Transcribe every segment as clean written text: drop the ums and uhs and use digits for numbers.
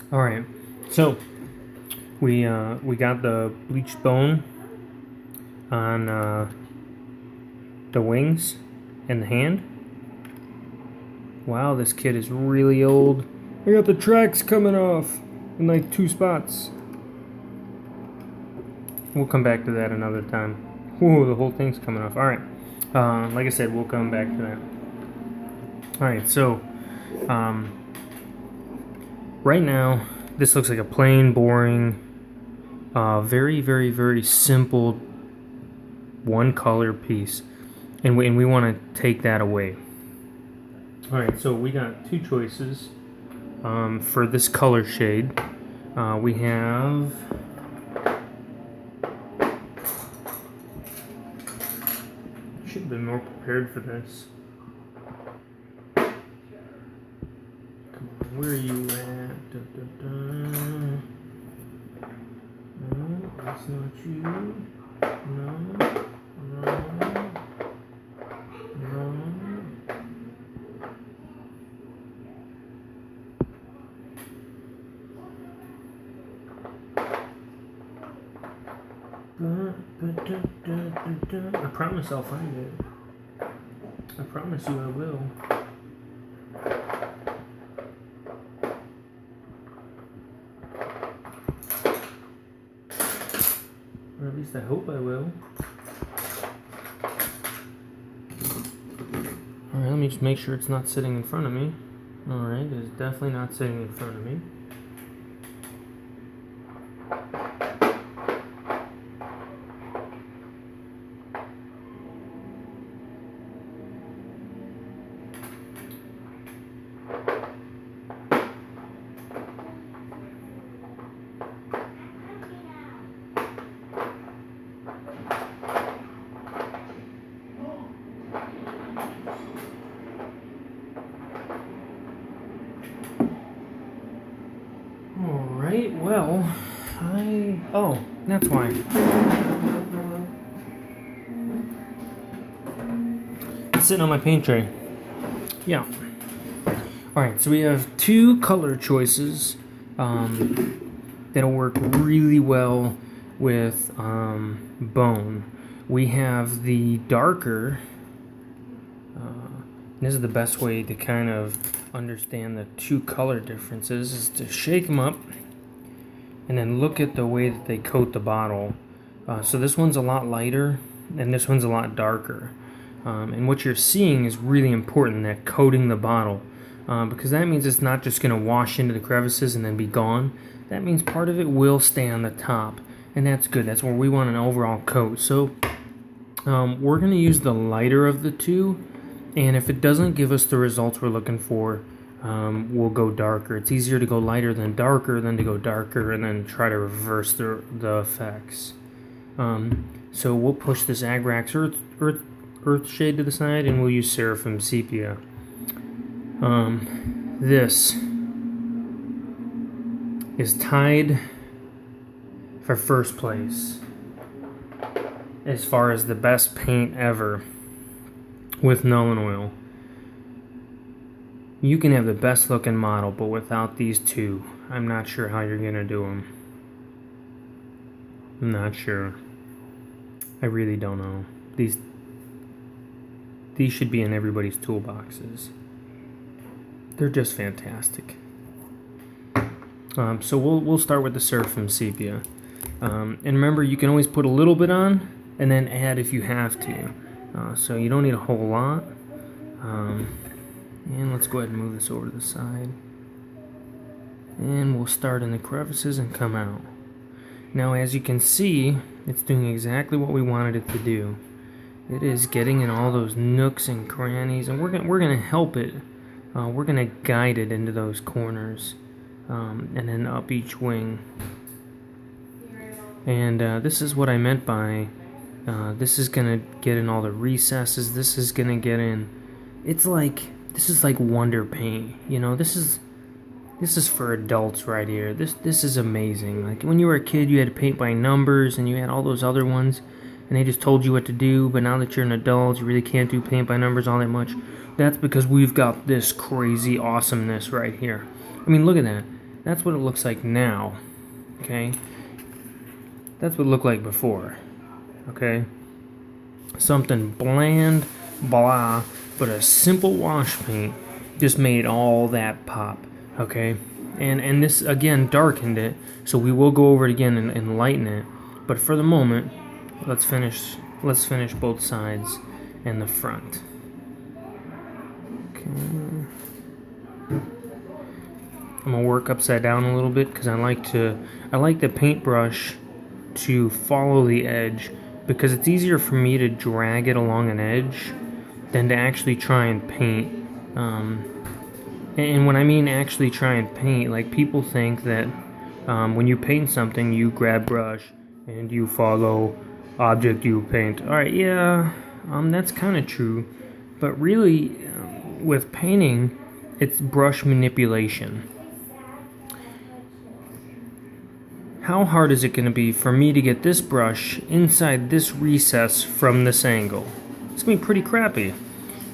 All right, so we got the bleached bone on the wings and the hand. Wow, this kid is really old. I got the tracks coming off in like 2 spots. We'll come back to that another time. Whoa, the whole thing's coming off. All right, like I said, we'll come back to that. All right, so right now this looks like a plain, boring, very, very, very simple one color piece, and we want to take that away. All right, so we got 2 choices for this color shade. We have should have been more prepared for this. Come on, where are you at? Da, da, da. No, that's not you. No, no, no. I promise I'll find it. I promise you I will. Or at least I hope I will. Alright, let me just make sure it's not sitting in front of me. Alright, it's definitely not sitting in front of me. Alright, well, oh, that's why. It's sitting on my paint tray. Yeah. Alright, so we have 2 color choices that'll work really well with bone. We have the darker, this is the best way to kind of understand the 2 color differences, is to shake them up and then look at the way that they coat the bottle. So this one's a lot lighter and this one's a lot darker. And what you're seeing is really important, that coating the bottle, because that means it's not just going to wash into the crevices and then be gone. That means part of it will stay on the top, and that's good. That's where we want an overall coat. So we're going to use the lighter of the 2, and if it doesn't give us the results we're looking for, we'll go darker. It's easier to go lighter than darker than to go darker and then try to reverse the effects. So we'll push this Agrax Earth shade to the side, and we'll use Seraphim Sepia. This is tied for first place as far as the best paint ever with Nuln Oil. You can have the best looking model, but without these 2, I'm not sure how you're gonna do them. I'm not sure. I really don't know. These should be in everybody's toolboxes. They're just fantastic. So we'll start with the Seraphim Sepia. And remember, you can always put a little bit on and then add if you have to. So you don't need a whole lot. And let's go ahead and move this over to the side. And we'll start in the crevices and come out. Now, as you can see, it's doing exactly what we wanted it to do. It is getting in all those nooks and crannies, and we're gonna help it. We're gonna guide it into those corners, and then up each wing. And this is what I meant by this is gonna get in all the recesses. This is gonna get in. This is like wonder paint. You know, this is for adults right here. This is amazing. Like when you were a kid, you had to paint by numbers, and you had all those other ones, and they just told you what to do. But now that you're an adult, you really can't do paint by numbers all that much. That's because we've got this crazy awesomeness right here. I mean, look at that. That's what it looks like now, okay? That's what it looked like before, okay? Something bland, blah, but a simple wash paint just made all that pop, okay? And this, again, darkened it, so we will go over it again and lighten it. But for the moment, let's finish both sides and the front. Okay. I'm gonna work upside down a little bit because I like the paintbrush to follow the edge, because it's easier for me to drag it along an edge than to actually try and paint. And when I mean actually try and paint, like, people think that when you paint something, you grab brush and you follow object you paint. Alright, yeah, that's kind of true, but really, with painting, it's brush manipulation. How hard is it going to be for me to get this brush inside this recess from this angle? It's going to be pretty crappy.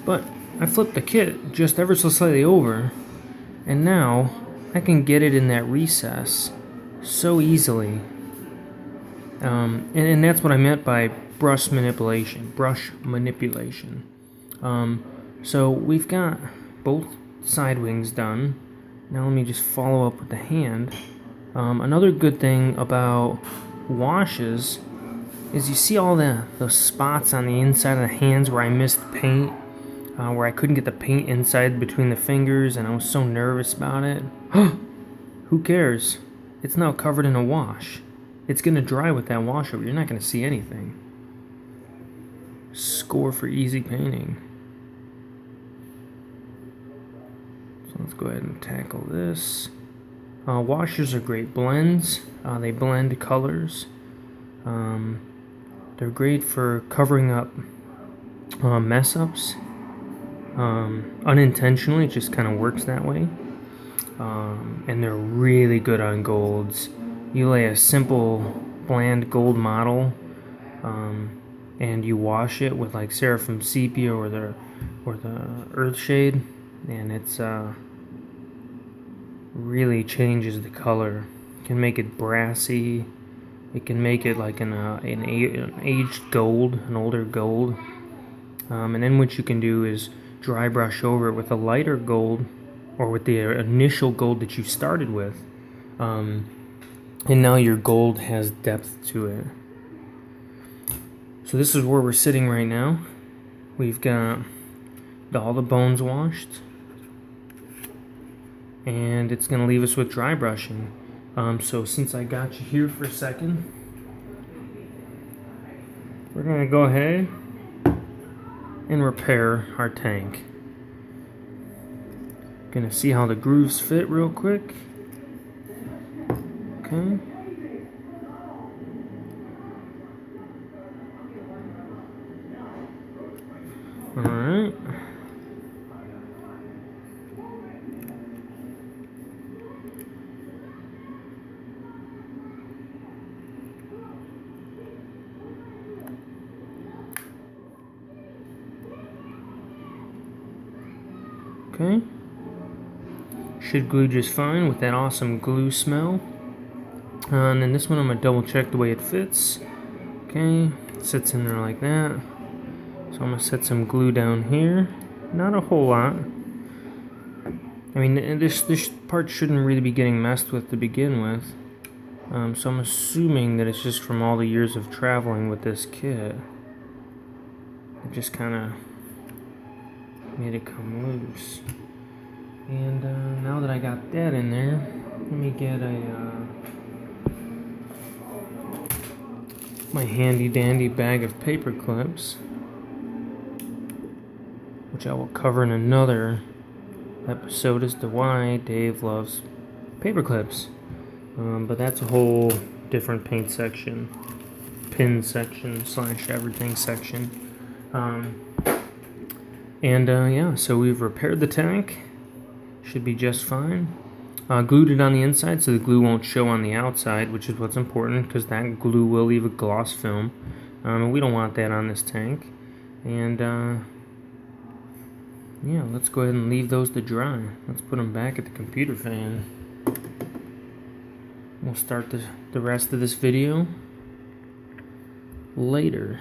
But I flipped the kit just ever so slightly over, and now I can get it in that recess so easily. And that's what I meant by brush manipulation. So we've got both side wings done. Now let me just follow up with the hand. Another good thing about washes is you see all those spots on the inside of the hands where I missed paint, where I couldn't get the paint inside between the fingers, and I was so nervous about it. Who cares? It's now covered in a wash. It's going to dry with that wash over. You're not going to see anything. Score for easy painting. So let's go ahead and tackle this. Washers are great blends. They blend colors. They're great for covering up mess-ups. Unintentionally, it just kind of works that way. And they're really good on golds. You lay a simple, bland gold model, and you wash it with like Seraphim Sepia or the Earthshade, and it's really changes the color. It can make it brassy. It can make it like an aged gold, an older gold. And then what you can do is dry brush over it with a lighter gold, or with the initial gold that you started with. And now your gold has depth to it. So this is where we're sitting right now. We've got all the bones washed, and it's going to leave us with dry brushing. So since I got you here for a second, we're going to go ahead and repair our tank. Going to see how the grooves fit real quick. Okay. Alright. Okay. Should glue just fine with that awesome glue smell. And then this one I'm going to double check the way it fits. Okay, it sits in there like that. So I'm going to set some glue down here. Not a whole lot. I mean, this part shouldn't really be getting messed with to begin with. So I'm assuming that it's just from all the years of traveling with this kit. It just kind of made it come loose. And now that I got that in there, let me get my handy dandy bag of paper clips, which I will cover in another episode as to why Dave loves paper clips. But that's a whole different paint section, pin section / everything section. Yeah, so we've repaired the tank. Should be just fine. Glued it on the inside so the glue won't show on the outside, which is what's important, because that glue will leave a gloss film. And we don't want that on this tank. And yeah, let's go ahead and leave those to dry. Let's put them back at the computer fan. We'll start the rest of this video later.